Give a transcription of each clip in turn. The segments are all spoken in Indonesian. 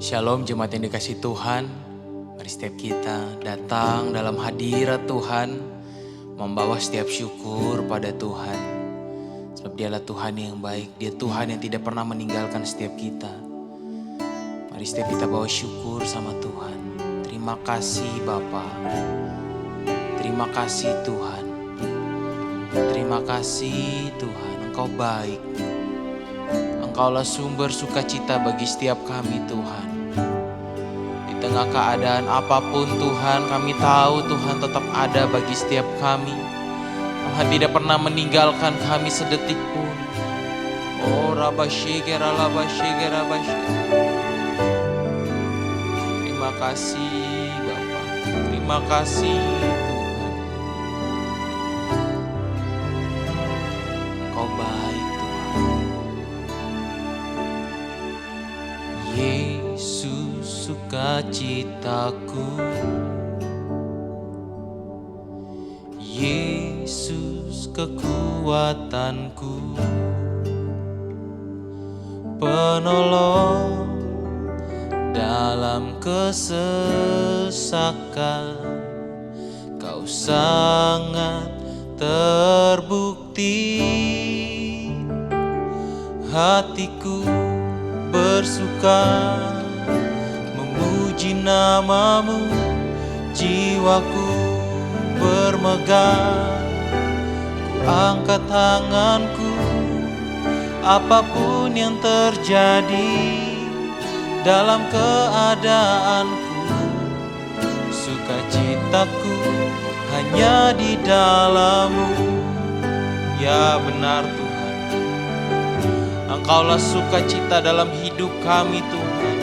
Shalom jemaat yang dikasih Tuhan. Mari setiap kita datang dalam hadirat Tuhan, membawa setiap syukur pada Tuhan. Sebab Dialah Tuhan yang baik, Dia Tuhan yang tidak pernah meninggalkan setiap kita. Mari setiap kita bawa syukur sama Tuhan. Terima kasih Bapa. Terima kasih Tuhan. Terima kasih Tuhan, Engkau baik. Engkaulah sumber sukacita bagi setiap kami Tuhan. Di tengah keadaan apapun Tuhan, kami tahu Tuhan tetap ada bagi setiap kami. Tuhan tidak pernah meninggalkan kami sedetik pun. Oh Rabasyege Ralabasyege Rabasyege. Terima kasih Bapa. Terima kasih Tuhan. Engkau baik Tuhan. Yesus sukacitaku, Yesus kekuatanku, penolong dalam kesesakan. Kau sangat terbukti, hatiku bersuka memuji namamu, jiwaku bermegah. Ku angkat tanganku, apapun yang terjadi dalam keadaanku. Sukacitaku hanya di dalam-Mu. Ya benar Tuhan, Engkaulah sukacita dalam hidup kami Tuhan.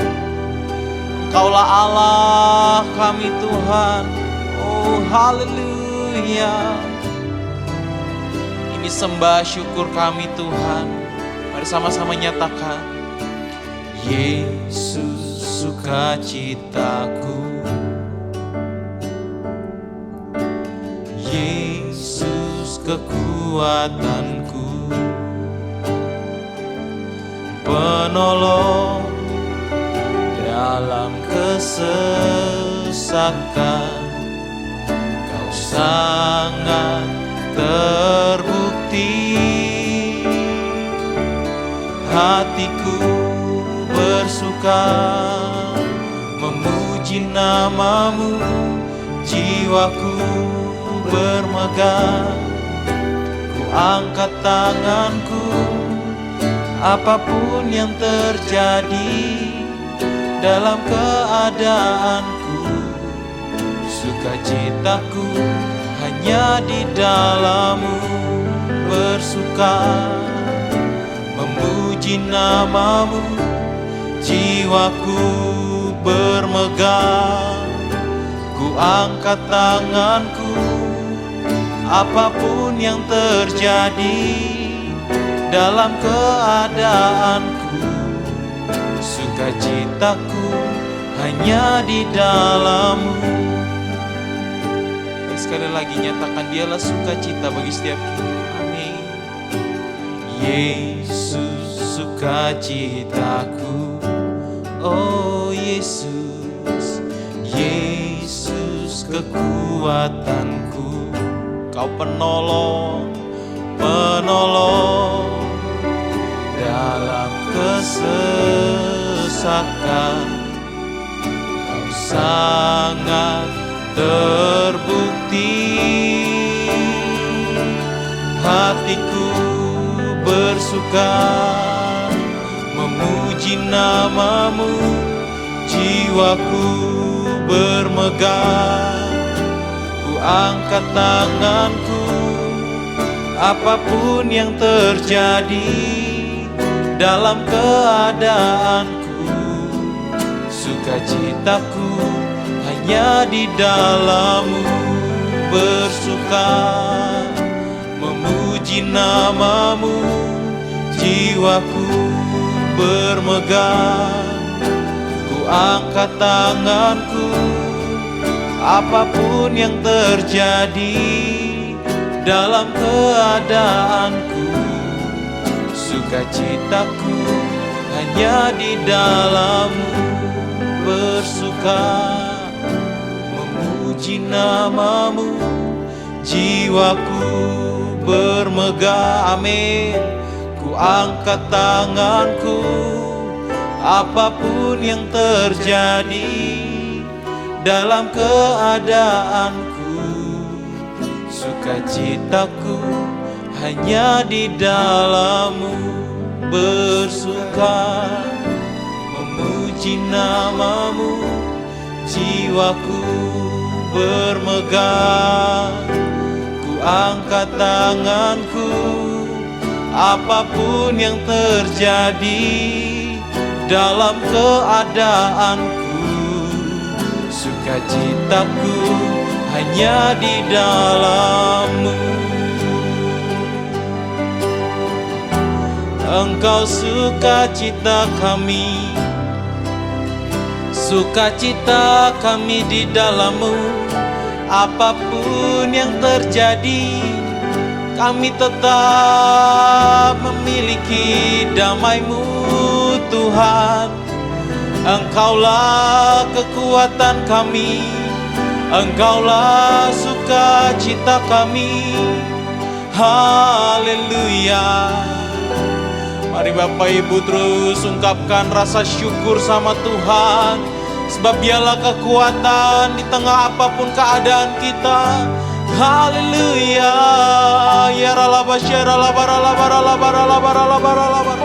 Engkaulah Allah kami Tuhan. Oh haleluya. Ini sembah syukur kami Tuhan. Mari sama-sama nyatakan. Yesus sukacitaku, Yesus kekuatanku, penolong dalam kesesakan. Kau sangat terbukti, hatiku bersuka memuji namamu, jiwaku bermegah. Ku angkat tanganku, apapun yang terjadi dalam keadaanku. Sukacitaku hanya di dalam-Mu, bersuka memuji namamu, jiwaku bermegah. Ku angkat tanganku, apapun yang terjadi dalam keadaanku. Sukacitaku hanya di dalam-Mu. Sekali lagi nyatakan, Dialah sukacita bagi setiap kita. Amin. Yesus sukacitaku, oh Yesus, Yesus kekuatanku. Kau penolong, penolong dalam kesesakan. Kau sangat terbukti, hatiku bersuka memuji namamu, jiwaku bermegah. Ku angkat tanganku, apapun yang terjadi dalam keadaanku. Sukacitaku hanya di dalam-Mu, bersuka memuji namamu, jiwaku bermegah. Ku angkat tanganku, apapun yang terjadi dalam keadaanku. Sukacitaku hanya di dalam-Mu, bersuka memuji namamu, jiwaku bermegah. Amin. Ku angkat tanganku, apapun yang terjadi dalam keadaanku, sukacitaku hanya di dalam-Mu, bersuka memuji namamu, jiwaku bermegah. Ku angkat tanganku, apapun yang terjadi dalam keadaanku, sukacitaku hanya di dalam-Mu. Engkau sukacita kami, sukacita kami di dalam-Mu. Apapun yang terjadi, kami tetap memiliki damai-Mu, Tuhan. Engkaulah kekuatan kami, Engkaulah sukacita kami. Haleluya. Mari Bapak Ibu terus ungkapkan rasa syukur sama Tuhan, sebab Dialah kekuatan di tengah apapun keadaan kita. Haleluya. Ya ralaba syara bara bara bara bara bara bara.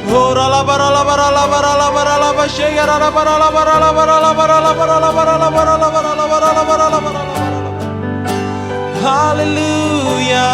Ora la bara la bara la bara la bara la syara la bara la bara la bara la bara la bara la bara la bara la bara la bara la bara la bara. Haleluya.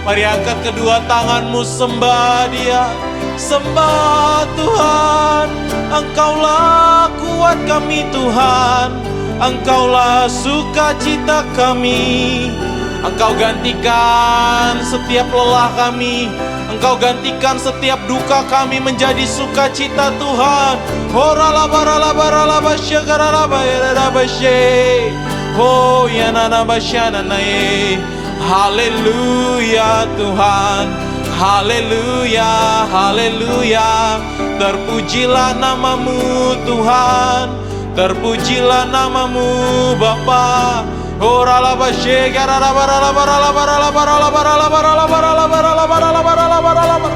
Mari angkat kedua tanganmu, sembah Dia, sembah Tuhan. Engkaulah kuat kami Tuhan, Engkaulah sukacita kami. Engkau gantikan setiap lelah kami, Engkau gantikan setiap duka kami menjadi sukacita Tuhan. Ora la bara la bara la basyagara la bayara basye. Oh ya nana basyana nae. Haleluya Tuhan, haleluya, haleluya. Terpujilah namamu Tuhan, terpujilah namamu Bapa. Ora la basye gara la bara la bara la bara la bara la bara la bara la bara la bara la bara la bara la bara la bara.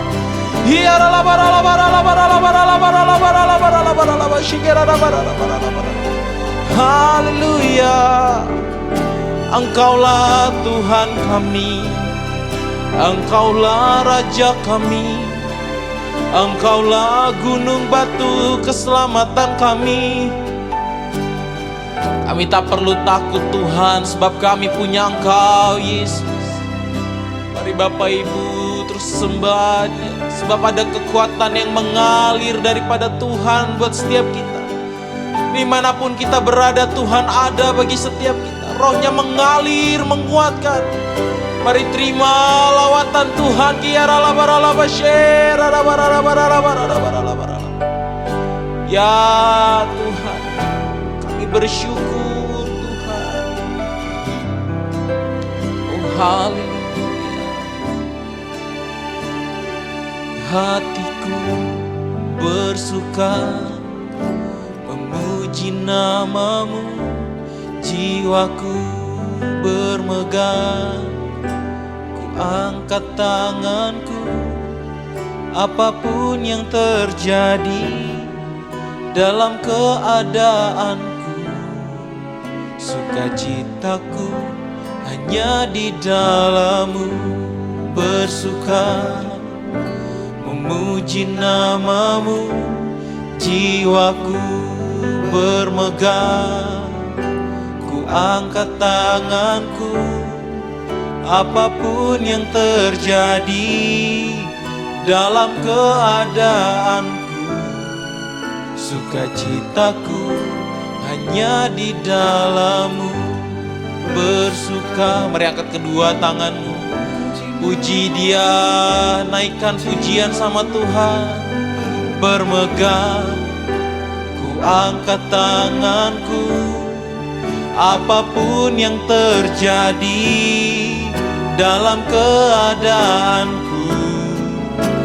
Hiya la bara la bara la bara la bara la bara la bara la bara la bara la basye gara la bara la bara la bara. Haleluya. Engkaulah Tuhan kami, Engkaulah Raja kami, Engkaulah gunung batu keselamatan kami. Kami tak perlu takut Tuhan, sebab kami punya Engkau Yesus. Mari Bapak Ibu terus sembah Dia, sebab ada kekuatan yang mengalir daripada Tuhan buat setiap kita. Dimanapun kita berada, Tuhan ada bagi setiap kita. Rohnya mengalir, menguatkan. Mari terima lawatan Tuhan. Ya Tuhan, kami bersyukur Tuhan. Oh haleluya. Hatiku bersuka memuji namamu, jiwaku bermegah. Ku angkat tanganku, apapun yang terjadi dalam keadaanku, sukacitaku hanya di dalam-Mu, bersuka memuji namamu, jiwaku bermegah. Angkat tanganku, apapun yang terjadi dalam keadaanku, sukacitaku hanya di dalam-Mu, bersuka. Mari angkat kedua tanganmu, puji Dia, naikkan pujian sama Tuhan. Bermegah, ku angkat tanganku, apapun yang terjadi dalam keadaanku,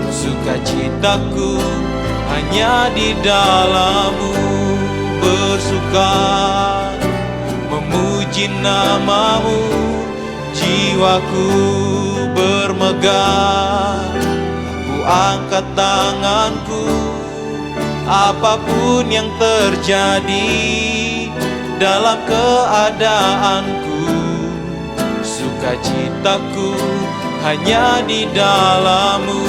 sukacitaku hanya di dalam-Mu bersuka, memuji nama-Mu, jiwaku bermegah. Ku angkat tanganku, apapun yang terjadi dalam keadaanku, sukacitaku hanya di dalam-Mu.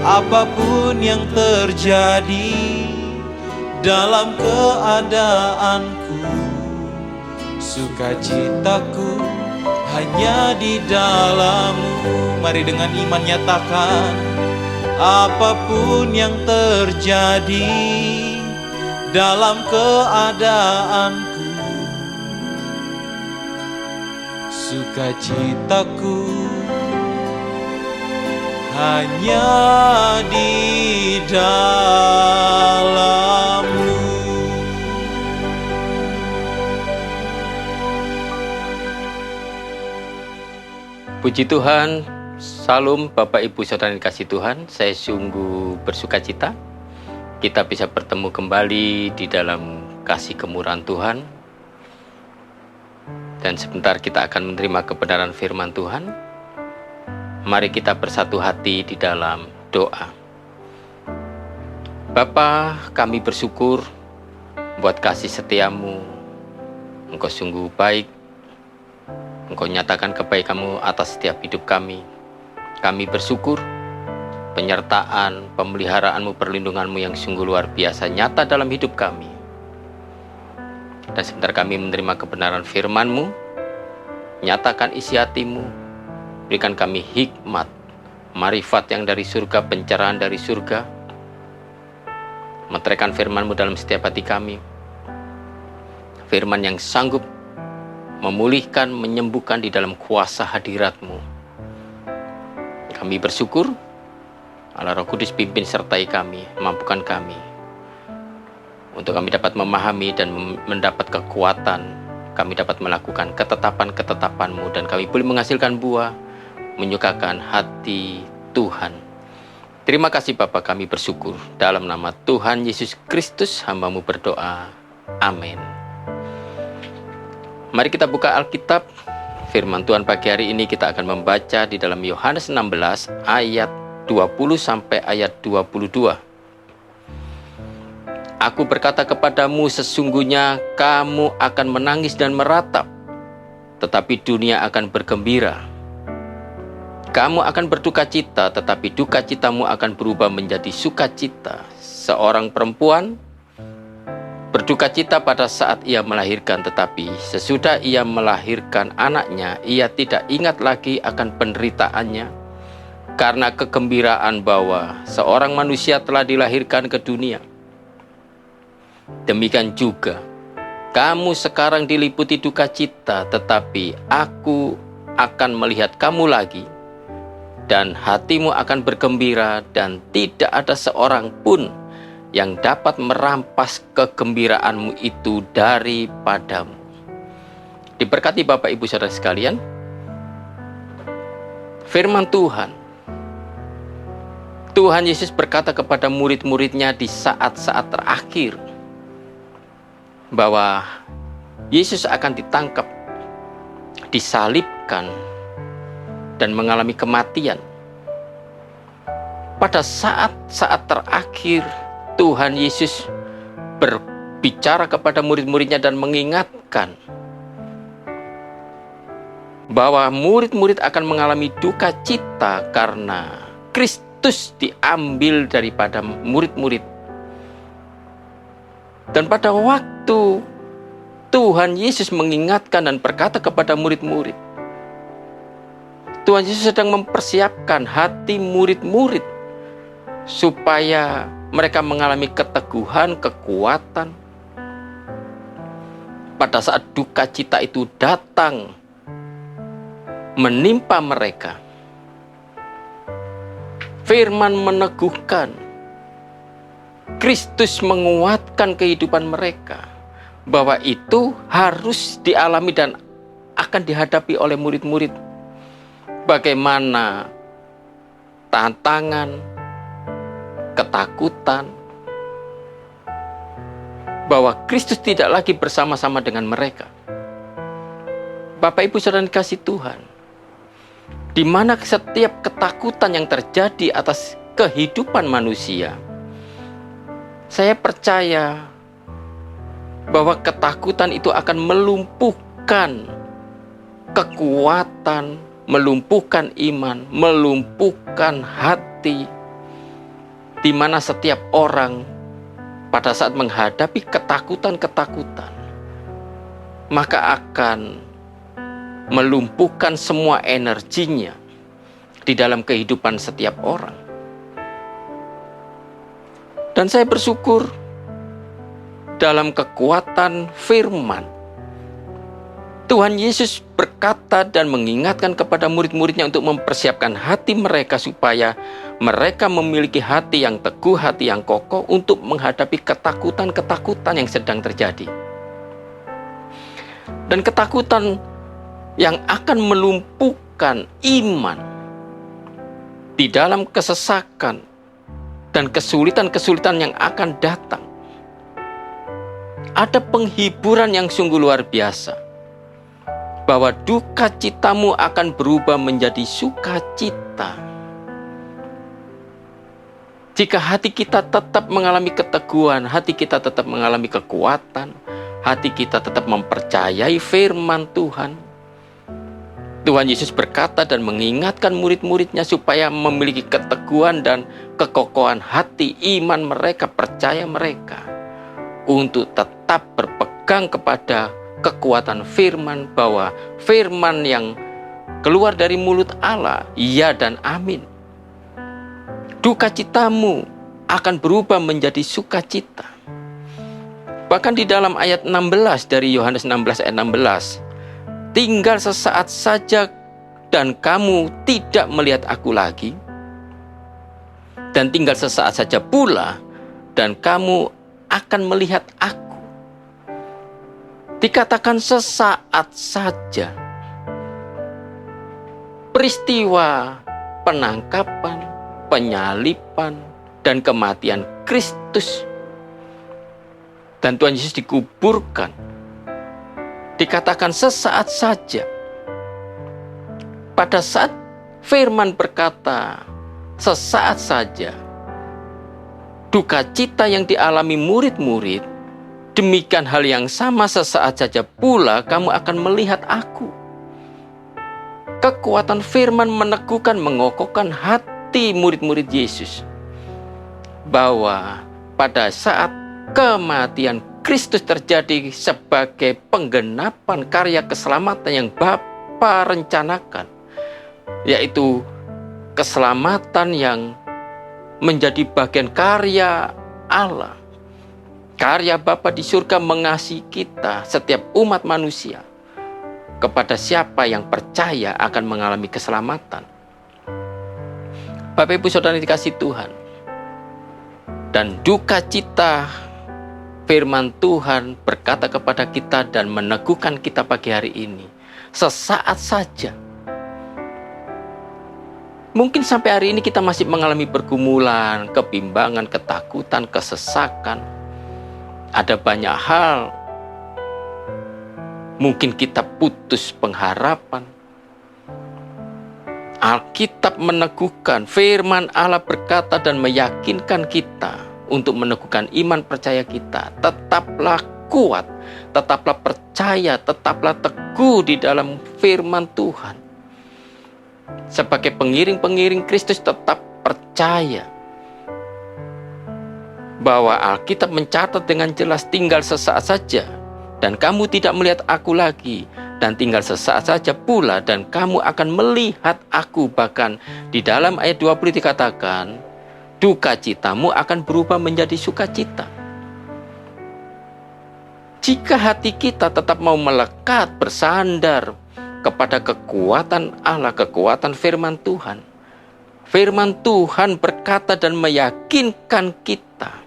Apapun yang terjadi dalam keadaanku, sukacitaku hanya di dalam-Mu. Mari dengan iman nyatakan, apapun yang terjadi dalam keadaanku, sukacitaku hanya di dalam-Mu. Puji Tuhan, Salam Bapak Ibu Saudara yang dikasihi Tuhan. Saya sungguh bersuka cita kita bisa bertemu kembali di dalam kasih kemurahan Tuhan. Dan sebentar kita akan menerima kebenaran firman Tuhan. Mari kita bersatu hati di dalam doa. Bapa, kami bersyukur buat kasih setiamu. Engkau sungguh baik. Engkau nyatakan kebaikan-Mu atas setiap hidup kami. Kami bersyukur penyertaan, pemeliharaan-Mu, perlindungan-Mu yang sungguh luar biasa nyata dalam hidup kami. Dan sebentar kami menerima kebenaran firman-Mu. Nyatakan isi hati-Mu. Berikan kami hikmat, marifat yang dari surga, pencerahan dari surga. Meteraikan firman-Mu dalam setiap hati kami. Firman yang sanggup memulihkan, menyembuhkan di dalam kuasa hadirat-Mu. Kami bersyukur, Allah Roh Kudus pimpin sertai kami, mampukan kami. Untuk kami dapat memahami dan mendapat kekuatan, kami dapat melakukan ketetapan-ketetapan-Mu, dan kami boleh menghasilkan buah, menyukakan hati Tuhan. Terima kasih Bapa, kami bersyukur. Dalam nama Tuhan Yesus Kristus, hamba-Mu berdoa. Amin. Mari kita buka Alkitab. Firman Tuhan pagi hari ini kita akan membaca di dalam Yohanes 16 ayat 20 sampai ayat 22. Aku berkata kepadamu, sesungguhnya kamu akan menangis dan meratap, tetapi dunia akan bergembira. Kamu akan berduka cita, tetapi duka citamu akan berubah menjadi sukacita. Seorang perempuan berduka cita pada saat ia melahirkan, tetapi sesudah ia melahirkan anaknya, ia tidak ingat lagi akan penderitaannya, karena kegembiraan bahwa seorang manusia telah dilahirkan ke dunia. Demikian juga, kamu sekarang diliputi duka cita, tetapi aku akan melihat kamu lagi, dan hatimu akan bergembira, dan tidak ada seorang pun yang dapat merampas kegembiraanmu itu daripadamu. Diberkati Bapak Ibu Saudara sekalian, firman Tuhan. Tuhan Yesus berkata kepada murid-muridnya di saat-saat terakhir, bahwa Yesus akan ditangkap, disalibkan, dan mengalami kematian. Pada saat-saat terakhir, Tuhan Yesus berbicara kepada murid-muridnya dan mengingatkan bahwa murid-murid akan mengalami duka cita karena Kristus diambil daripada murid-murid. Dan pada waktu Tuhan Yesus mengingatkan dan berkata kepada murid-murid, Tuhan Yesus sedang mempersiapkan hati murid-murid supaya mereka mengalami keteguhan, kekuatan. Pada saat duka cita itu datang menimpa mereka, firman meneguhkan, Kristus menguatkan kehidupan mereka, bahwa itu harus dialami dan akan dihadapi oleh murid-murid. Bagaimana tantangan, ketakutan, bahwa Kristus tidak lagi bersama-sama dengan mereka. Bapak Ibu Saudara dikasih Tuhan, di mana setiap ketakutan yang terjadi atas kehidupan manusia, saya percaya bahwa ketakutan itu akan melumpuhkan kekuatan, melumpuhkan iman, melumpuhkan hati, di mana setiap orang pada saat menghadapi ketakutan-ketakutan, maka akan melumpuhkan semua energinya di dalam kehidupan setiap orang. Dan saya bersyukur dalam kekuatan firman, Tuhan Yesus berkata dan mengingatkan kepada murid-muridnya untuk mempersiapkan hati mereka supaya mereka memiliki hati yang teguh, hati yang kokoh untuk menghadapi ketakutan-ketakutan yang sedang terjadi. Dan ketakutan yang akan melumpuhkan iman di dalam kesesakan dan kesulitan-kesulitan yang akan datang. Ada penghiburan yang sungguh luar biasa, bahwa duka citamu akan berubah menjadi sukacita. Jika hati kita tetap mengalami keteguhan, hati kita tetap mengalami kekuatan, hati kita tetap mempercayai firman Tuhan. Tuhan Yesus berkata dan mengingatkan murid-muridnya supaya memiliki keteguhan dan kekokohan hati, iman mereka, percaya mereka, untuk tetap berpegang kepada kekuatan firman, bahwa firman yang keluar dari mulut Allah, ya dan amin. Duka citamu akan berubah menjadi sukacita. Bahkan di dalam ayat 16 dari Yohanes 16 ayat 16, tinggal sesaat saja dan kamu tidak melihat aku lagi, dan tinggal sesaat saja pula dan kamu akan melihat aku. Dikatakan sesaat saja. Peristiwa penangkapan, penyaliban, dan kematian Kristus, dan Tuhan Yesus dikuburkan, dikatakan sesaat saja. Pada saat firman berkata sesaat saja, duka cita yang dialami murid-murid, demikian hal yang sama sesaat saja pula kamu akan melihat aku. Kekuatan firman meneguhkan, mengokohkan hati murid-murid Yesus, bahwa pada saat kematian Kristus terjadi sebagai penggenapan karya keselamatan yang Bapa rencanakan, yaitu keselamatan yang menjadi bagian karya Allah. Karya Bapa di surga mengasihi kita, setiap umat manusia. Kepada siapa yang percaya akan mengalami keselamatan. Bapak Ibu Saudara dikasih Tuhan, dan duka cita firman Tuhan berkata kepada kita dan meneguhkan kita pagi hari ini, sesaat saja. Mungkin sampai hari ini kita masih mengalami pergumulan, kebimbangan, ketakutan, kesesakan. Ada banyak hal. Mungkin kita putus pengharapan. Alkitab meneguhkan, firman Allah berkata dan meyakinkan kita untuk meneguhkan iman percaya kita. Tetaplah kuat, tetaplah percaya, tetaplah teguh di dalam firman Tuhan. Sebagai pengiring-pengiring Kristus tetap percaya bahwa Alkitab mencatat dengan jelas, tinggal sesaat saja dan kamu tidak melihat aku lagi, dan tinggal sesaat saja pula dan kamu akan melihat aku. Bahkan di dalam ayat 20 dikatakan, duka citamu akan berubah menjadi sukacita. Jika hati kita tetap mau melekat, bersandar kepada kekuatan Allah, kekuatan firman Tuhan. Firman Tuhan berkata dan meyakinkan kita,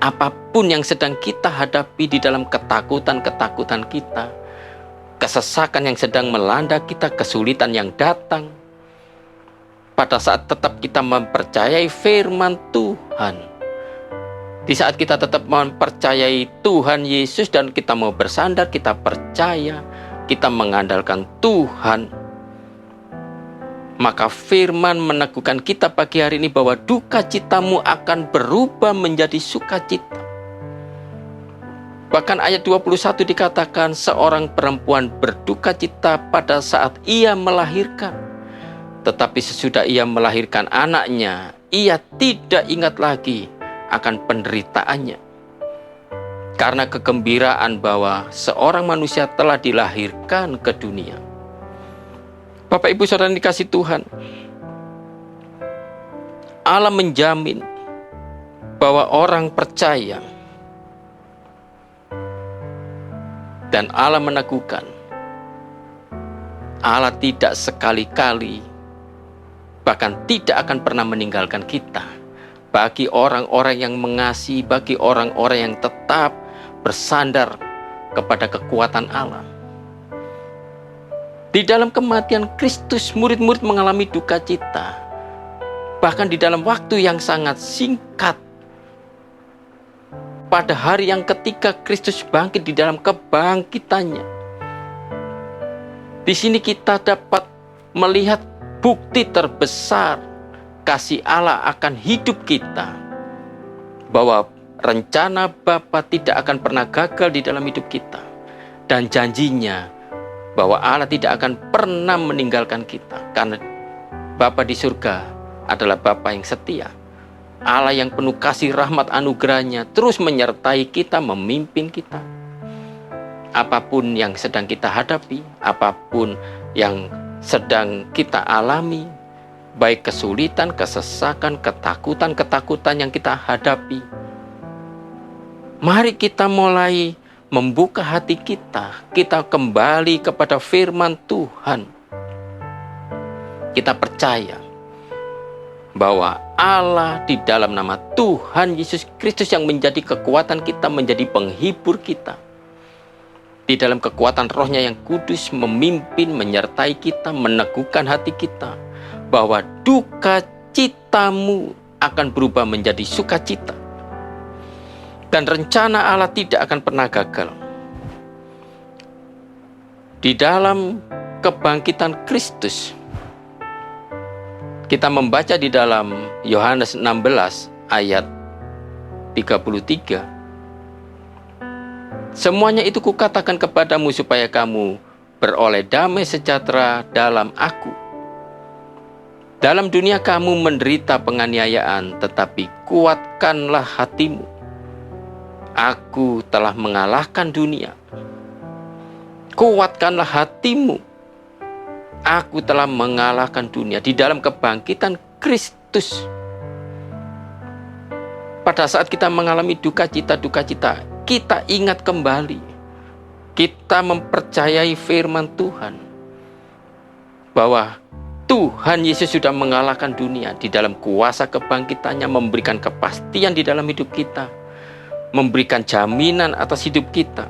apapun yang sedang kita hadapi di dalam ketakutan-ketakutan kita, kesesakan yang sedang melanda kita, kesulitan yang datang, pada saat tetap kita mempercayai firman Tuhan. Di saat kita tetap mempercayai Tuhan Yesus dan kita mau bersandar, kita percaya, kita mengandalkan Tuhan, maka firman meneguhkan kita pagi hari ini bahwa duka citamu akan berubah menjadi sukacita. Bahkan ayat 21 dikatakan seorang perempuan berduka cita pada saat ia melahirkan. Tetapi sesudah ia melahirkan anaknya, ia tidak ingat lagi akan penderitaannya. Karena kegembiraan bahwa seorang manusia telah dilahirkan ke dunia. Bapak Ibu Saudara dikasih Tuhan, Allah menjamin bahwa orang percaya dan Allah meneguhkan, Allah tidak sekali-kali bahkan tidak akan pernah meninggalkan kita. Bagi orang-orang yang mengasihi, bagi orang-orang yang tetap bersandar kepada kekuatan Allah. Di dalam kematian Kristus, murid-murid mengalami duka cita. Bahkan di dalam waktu yang sangat singkat, pada hari yang ketika Kristus bangkit di dalam kebangkitannya. Di sini kita dapat melihat bukti terbesar kasih Allah akan hidup kita, bahwa rencana Bapa tidak akan pernah gagal di dalam hidup kita, dan janjinya bahwa Allah tidak akan pernah meninggalkan kita, karena Bapa di surga adalah Bapa yang setia, Allah yang penuh kasih rahmat anugerahnya, terus menyertai kita, memimpin kita. Apapun yang sedang kita hadapi, apapun yang sedang kita alami, baik kesulitan, kesesakan, ketakutan yang kita hadapi, mari kita mulai membuka hati kita. Kita kembali kepada firman Tuhan. Kita percaya bahwa Allah di dalam nama Tuhan Yesus Kristus yang menjadi kekuatan kita, menjadi penghibur kita. Di dalam kekuatan rohnya yang kudus memimpin, menyertai kita, meneguhkan hati kita, bahwa duka citamu akan berubah menjadi sukacita. Dan rencana Allah tidak akan pernah gagal. Di dalam kebangkitan Kristus, kita membaca di dalam Yohanes 16 ayat 33. Semuanya itu kukatakan kepadamu supaya kamu beroleh damai sejahtera dalam aku. Dalam dunia kamu menderita penganiayaan, tetapi kuatkanlah hatimu. Aku telah mengalahkan dunia. Kuatkanlah hatimu. Aku telah mengalahkan dunia. Di dalam kebangkitan Kristus, pada saat kita mengalami duka cita, kita ingat kembali. Kita mempercayai firman Tuhan, bahwa Tuhan Yesus sudah mengalahkan dunia. Di dalam kuasa kebangkitannya memberikan kepastian di dalam hidup kita, memberikan jaminan atas hidup kita,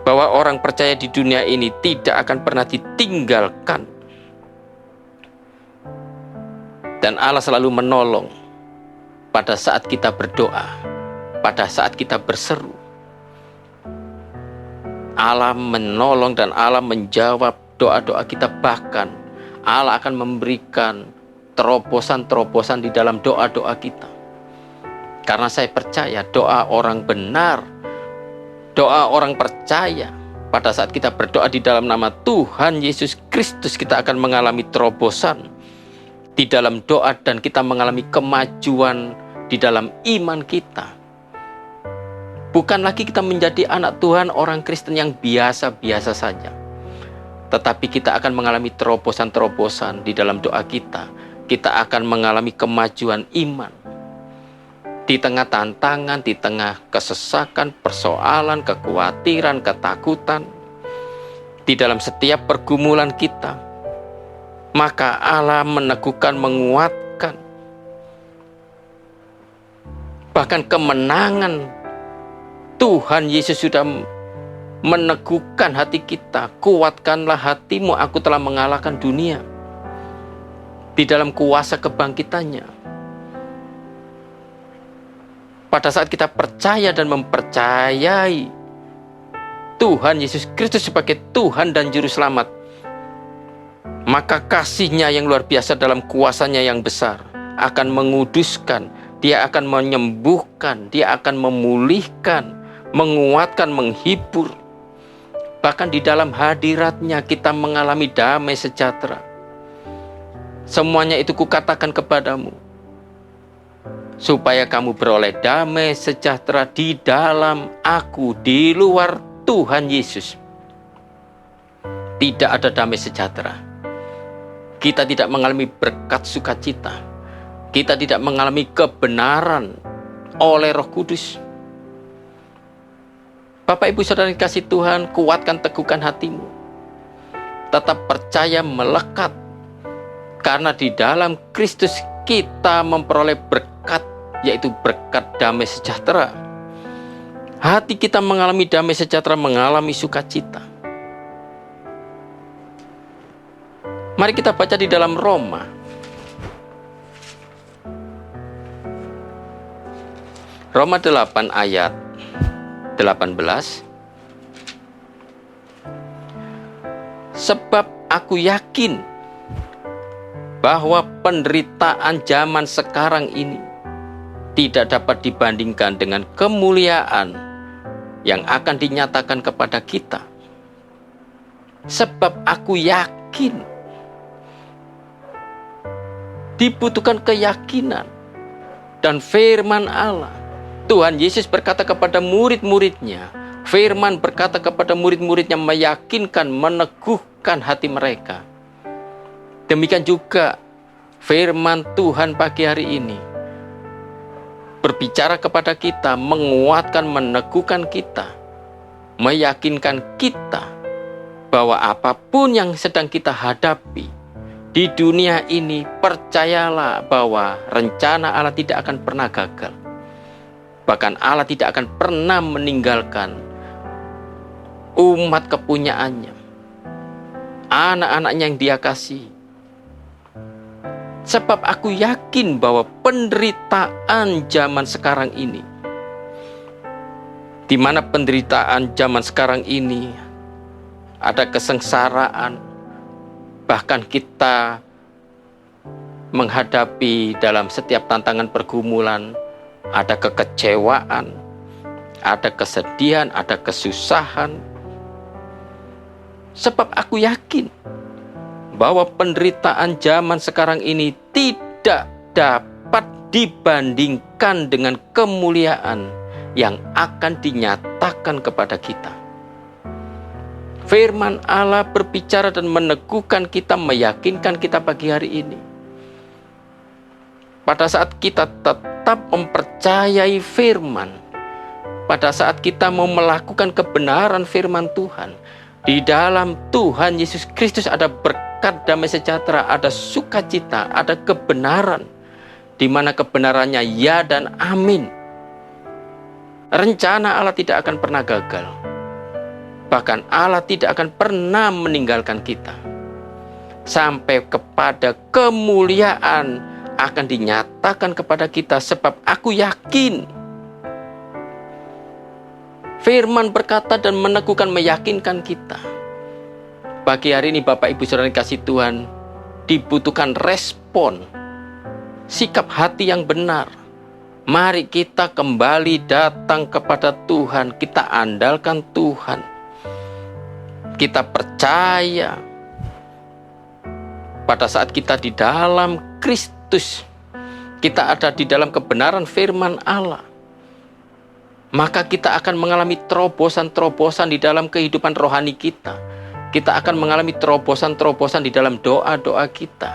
bahwa orang percaya di dunia ini tidak akan pernah ditinggalkan. Dan Allah selalu menolong pada saat kita berdoa, pada saat kita berseru. Allah menolong dan Allah menjawab doa-doa kita. Bahkan Allah akan memberikan terobosan-terobosan di dalam doa-doa kita. Karena saya percaya doa orang benar, doa orang percaya, pada saat kita berdoa di dalam nama Tuhan Yesus Kristus, kita akan mengalami terobosan di dalam doa dan kita mengalami kemajuan di dalam iman kita. Bukan lagi kita menjadi anak Tuhan, orang Kristen yang biasa-biasa saja, tetapi kita akan mengalami terobosan-terobosan di dalam doa kita. Kita akan mengalami kemajuan iman di tengah tantangan, di tengah kesesakan, persoalan, kekhawatiran, ketakutan, di dalam setiap pergumulan kita. Maka Allah meneguhkan, menguatkan, bahkan kemenangan Tuhan Yesus sudah meneguhkan hati kita. Kuatkanlah hatimu, aku telah mengalahkan dunia. di dalam kuasa kebangkitannya. Pada saat kita percaya dan mempercayai Tuhan Yesus Kristus sebagai Tuhan dan Juru Selamat, maka kasih-Nya yang luar biasa dalam kuasa-Nya yang besar akan menguduskan, Dia akan menyembuhkan, Dia akan memulihkan, menguatkan, menghibur. Bahkan di dalam hadirat-Nya kita mengalami damai sejahtera. Semuanya itu kukatakan kepadamu, supaya kamu beroleh damai sejahtera di dalam Aku, di luar Tuhan Yesus. Tidak ada damai sejahtera. Kita tidak mengalami berkat sukacita. Kita tidak mengalami kebenaran oleh Roh Kudus. Bapak Ibu Saudara yang kasih Tuhan, kuatkan teguhkan hatimu. Tetap percaya melekat. Karena di dalam Kristus kita memperoleh berkat, yaitu berkat damai sejahtera. Hati kita mengalami damai sejahtera, mengalami sukacita. Mari kita baca di dalam Roma. Roma 8 ayat 18. Sebab aku yakin bahwa penderitaan zaman sekarang ini tidak dapat dibandingkan dengan kemuliaan yang akan dinyatakan kepada kita. Sebab aku yakin. Dibutuhkan keyakinan dan firman Allah. Tuhan Yesus berkata kepada murid-muridnya, firman berkata kepada murid-muridnya, meyakinkan, meneguhkan hati mereka. Demikian juga firman Tuhan pagi hari ini berbicara kepada kita, menguatkan, meneguhkan kita, meyakinkan kita bahwa apapun yang sedang kita hadapi di dunia ini, percayalah bahwa rencana Allah tidak akan pernah gagal. Bahkan Allah tidak akan pernah meninggalkan umat kepunyaannya, anak-anaknya yang Dia kasih. Sebab aku yakin bahwa penderitaan zaman sekarang ini, di mana penderitaan zaman sekarang ini ada kesengsaraan, bahkan kita menghadapi dalam setiap tantangan pergumulan, ada kekecewaan, ada kesedihan, ada kesusahan. Sebab aku yakin bahwa penderitaan zaman sekarang ini tidak dapat dibandingkan dengan kemuliaan yang akan dinyatakan kepada kita. Firman Allah berbicara dan meneguhkan kita, meyakinkan kita pagi hari ini. Pada saat kita tetap mempercayai firman, pada saat kita mau melakukan kebenaran firman Tuhan, di dalam Tuhan Yesus Kristus ada berkat damai sejahtera, ada sukacita, ada kebenaran, di mana kebenarannya ya dan amin. Rencana Allah tidak akan pernah gagal. Bahkan Allah tidak akan pernah meninggalkan kita. Sampai kepada kemuliaan akan dinyatakan kepada kita, sebab aku yakin. Firman berkata dan meneguhkan, meyakinkan kita. Pagi hari ini Bapak Ibu Saudara kasih Tuhan, dibutuhkan respon, sikap hati yang benar. Mari kita kembali datang kepada Tuhan, kita andalkan Tuhan. Kita percaya pada saat kita di dalam Kristus, kita ada di dalam kebenaran firman Allah, maka kita akan mengalami terobosan-terobosan di dalam kehidupan rohani kita. Kita akan mengalami terobosan-terobosan di dalam doa-doa kita.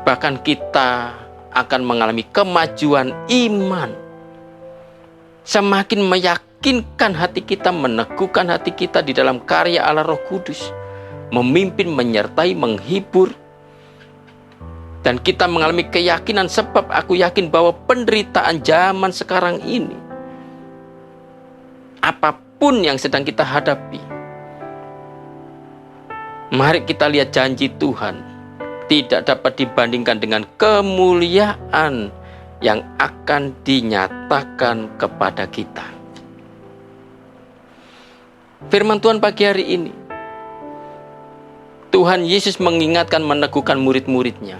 Bahkan kita akan mengalami kemajuan iman. Semakin meyakinkan hati kita, meneguhkan hati kita di dalam karya Allah Roh Kudus, memimpin, menyertai, menghibur. Dan kita mengalami keyakinan, sebab aku yakin bahwa penderitaan zaman sekarang ini, apapun yang sedang kita hadapi, mari kita lihat janji Tuhan. tidak dapat dibandingkan dengan kemuliaan yang akan dinyatakan kepada kita. Firman Tuhan pagi hari ini, Tuhan Yesus mengingatkan, meneguhkan murid-muridnya,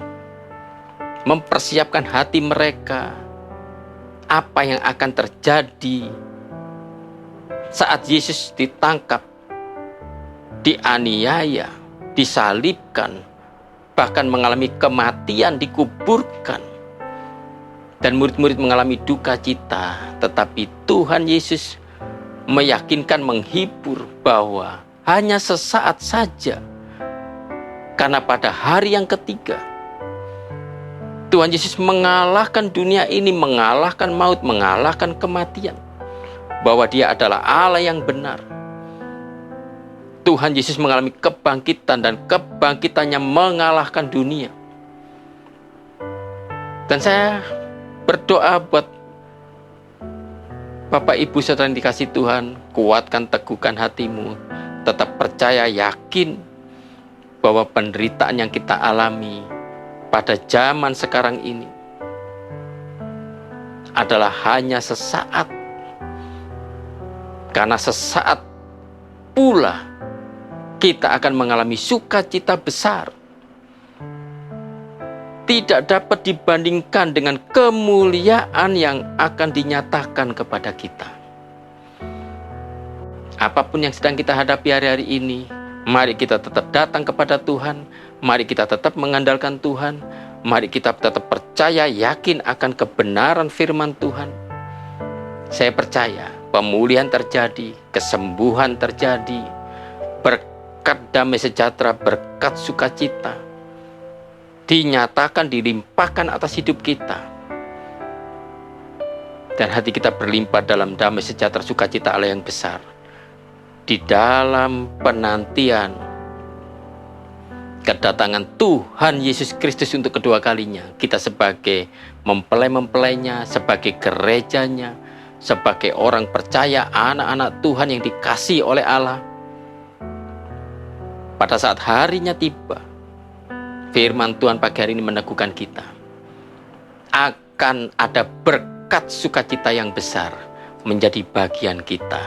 mempersiapkan hati mereka apa yang akan terjadi saat Yesus ditangkap, dianiaya, disalibkan, bahkan mengalami kematian, dikuburkan, dan murid-murid mengalami duka cita. Tetapi Tuhan Yesus meyakinkan, menghibur bahwa hanya sesaat saja, karena pada hari yang ketiga Tuhan Yesus mengalahkan dunia ini, mengalahkan maut, mengalahkan kematian, bahwa Dia adalah Allah yang benar. Tuhan Yesus mengalami kebangkitan, dan kebangkitannya mengalahkan dunia. Dan saya berdoa buat Bapak Ibu saudara yang dikasih Tuhan, kuatkan, teguhkan hatimu, tetap percaya, yakin bahwa penderitaan yang kita alami pada zaman sekarang ini adalah hanya sesaat. Karena sesaat pula kita akan mengalami sukacita besar, tidak dapat dibandingkan dengan kemuliaan yang akan dinyatakan kepada kita. Apapun yang sedang kita hadapi hari-hari ini, mari kita tetap datang kepada Tuhan, mari kita tetap mengandalkan Tuhan, mari kita tetap percaya, yakin akan kebenaran firman Tuhan. Saya percaya pemulihan terjadi, kesembuhan terjadi, berkat damai sejahtera, berkat sukacita dinyatakan, dilimpahkan atas hidup kita, dan hati kita berlimpah dalam damai sejahtera sukacita Allah yang besar di dalam penantian kedatangan Tuhan Yesus Kristus untuk kedua kalinya. Kita sebagai mempelai-mempelainya, sebagai gerejanya, sebagai orang percaya, anak-anak Tuhan yang dikasihi oleh Allah, pada saat harinya tiba, firman Tuhan pagi hari ini meneguhkan kita, akan ada berkat sukacita yang besar menjadi bagian kita.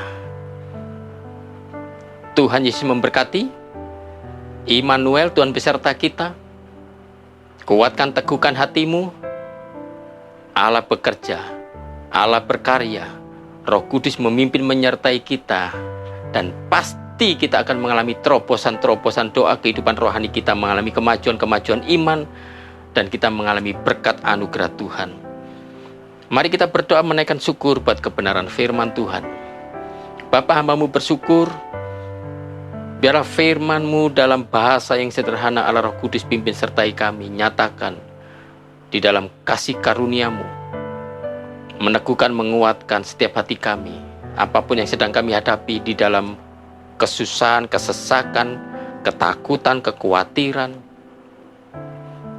Tuhan Yesus memberkati. Immanuel, Tuhan beserta kita. Kuatkan, teguhkan hatimu. Allah bekerja, Allah berkarya, Roh Kudus memimpin menyertai kita, dan pasti kita akan mengalami terobosan-terobosan doa kehidupan rohani kita, mengalami kemajuan-kemajuan iman, dan kita mengalami berkat anugerah Tuhan. Mari kita berdoa menaikkan syukur buat kebenaran firman Tuhan. Bapa, hamba-Mu bersyukur, biarlah firman-Mu dalam bahasa yang sederhana Allah Roh Kudus pimpin sertai kami, nyatakan di dalam kasih karunia-Mu, meneguhkan, menguatkan setiap hati kami, apapun yang sedang kami hadapi di dalam kesusahan, kesesakan, ketakutan, kekhawatiran,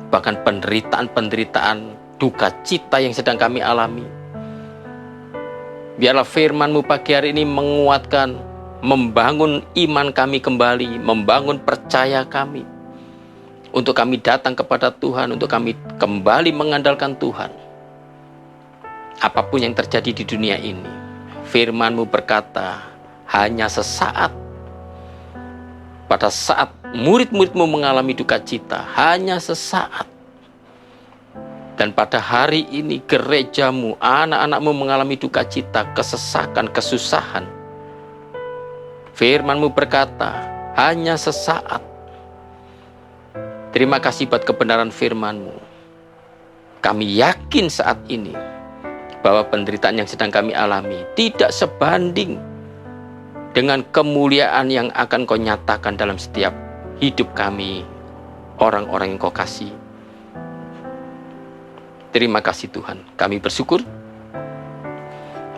bahkan penderitaan, duka cita yang sedang kami alami. Biarlah firman-Mu pagi hari ini menguatkan, membangun iman kami kembali, membangun percaya kami, untuk kami datang kepada Tuhan, untuk kami kembali mengandalkan Tuhan. Apapun yang terjadi di dunia ini, firman-Mu berkata, hanya sesaat. Pada saat murid-murid-Mu mengalami duka cita, hanya sesaat. Dan pada hari ini gereja-Mu, anak-anak-Mu mengalami duka cita, kesesakan, kesusahan. Firman-Mu berkata, hanya sesaat. Terima kasih buat kebenaran firman-Mu. Kami yakin saat ini bahwa penderitaan yang sedang kami alami tidak sebanding dengan kemuliaan yang akan Kau nyatakan dalam setiap hidup kami, orang-orang yang Kau kasih. Terima kasih Tuhan, kami bersyukur.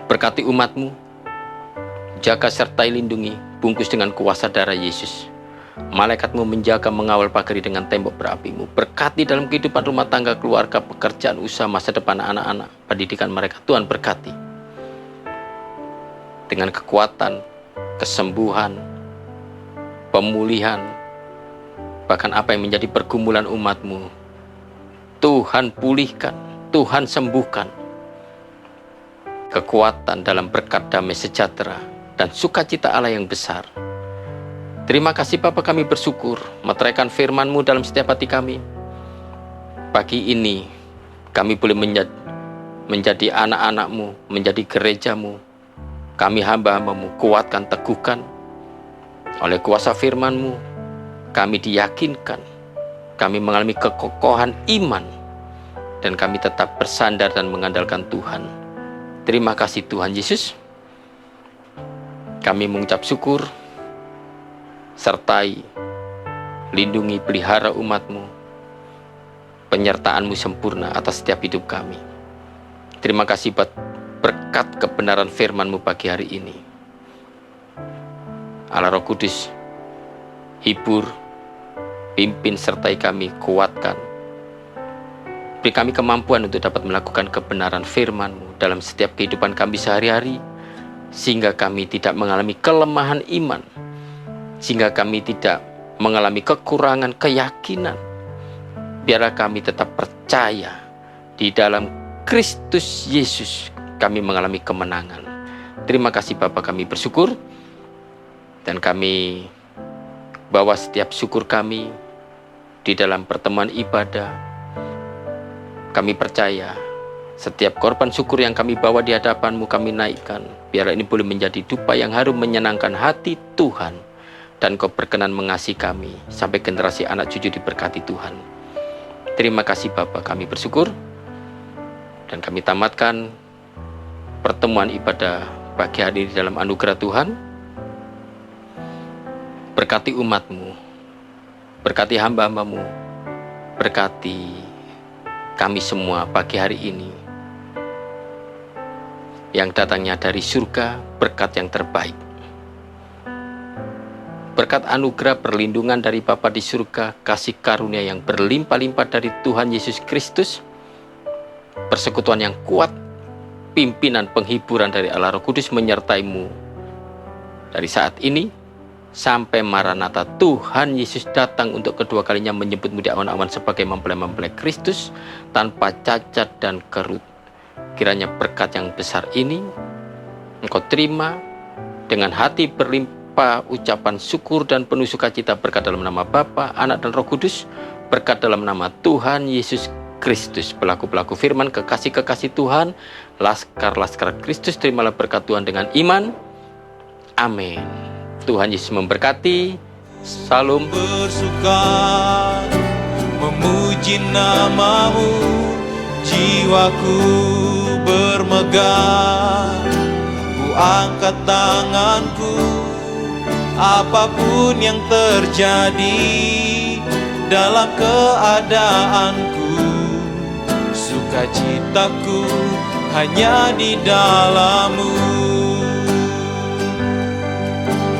Berkati umat-Mu, jaga sertai lindungi, bungkus dengan kuasa darah Yesus. Malaikat-Mu menjaga, mengawal, pagari dengan tembok berapi-Mu. Berkati dalam kehidupan rumah tangga, keluarga, pekerjaan, usaha, masa depan anak-anak, pendidikan mereka. Tuhan berkati dengan kekuatan, kesembuhan, pemulihan, Bahkan apa yang menjadi pergumulan umat-Mu, Tuhan pulihkan, Tuhan sembuhkan. Kekuatan dalam berkat damai sejahtera dan sukacita Allah yang besar. Terima kasih Bapa, kami bersyukur meteraikan firman-Mu dalam setiap hati kami. Pagi ini kami boleh menjadi anak-anak-Mu, menjadi gereja-Mu. Kami hamba-hamba-Mu, kuatkan, teguhkan. Oleh kuasa firman-Mu, kami diyakinkan, kami mengalami kekokohan iman, dan kami tetap bersandar dan mengandalkan Tuhan. Terima kasih Tuhan Yesus. Kami mengucap syukur, sertai, lindungi, pelihara umat-Mu, penyertaan-Mu sempurna atas setiap hidup kami. Terima kasih buat berkat kebenaran firman-Mu pagi hari ini. Allah Roh Kudus, hibur, pimpin sertai kami, kuatkan. Beri kami kemampuan untuk dapat melakukan kebenaran firman-Mu dalam setiap kehidupan kami sehari-hari, sehingga kami tidak mengalami kelemahan iman, sehingga kami tidak mengalami kekurangan keyakinan. Biarlah kami tetap percaya di dalam Kristus Yesus kami mengalami kemenangan. Terima kasih Bapa, kami bersyukur, dan kami bawa setiap syukur kami di dalam pertemuan ibadah. Kami percaya setiap korban syukur yang kami bawa di hadapan-Mu kami naikkan. Biarlah ini boleh menjadi dupa yang harum menyenangkan hati Tuhan, dan Kau berkenan mengasihi kami sampai generasi anak cucu diberkati Tuhan. Terima kasih Bapa, kami bersyukur, dan kami tamatkan pertemuan ibadah pagi hari ini dalam anugerah Tuhan. Berkati umat-Mu, berkati hamba-hamba-Mu, berkati kami semua pagi hari ini, yang datangnya dari surga, berkat yang terbaik. Berkat anugerah perlindungan dari Bapa di surga, kasih karunia yang berlimpah-limpah dari Tuhan Yesus Kristus, persekutuan yang kuat, pimpinan penghiburan dari Allah Roh Kudus menyertai-Mu dari saat ini sampai Maranatha. Tuhan Yesus datang untuk kedua kalinya menyebut-Mu di awan-awan sebagai mempelai-mempelai Kristus tanpa cacat dan kerut. Kiranya berkat yang besar ini Engkau terima dengan hati berlimpah ucapan syukur dan penuh sukacita, berkat dalam nama Bapa, Anak dan Roh Kudus, berkat dalam nama Tuhan Yesus Kristus, pelaku-pelaku firman, kekasih-kekasih Tuhan, laskar-laskar Kristus, terimalah berkat Tuhan dengan iman. Amin. Tuhan Yesus memberkati. Salam. Bersuka memuji nama-Mu, jiwaku bermegah, ku angkat tanganku, apapun yang terjadi dalam keadaanku, sukacitaku hanya di dalam-Mu.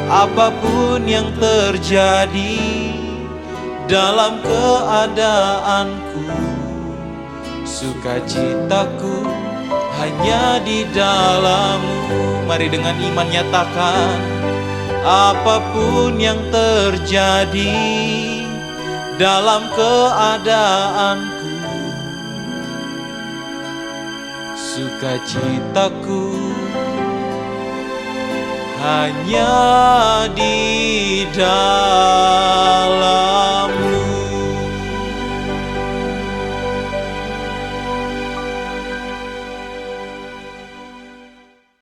Apapun yang terjadi dalam keadaanku, sukacitaku hanya di dalam-Mu. Mari dengan iman nyatakan, apapun yang terjadi dalam keadaanku, sukacitaku hanya di dalam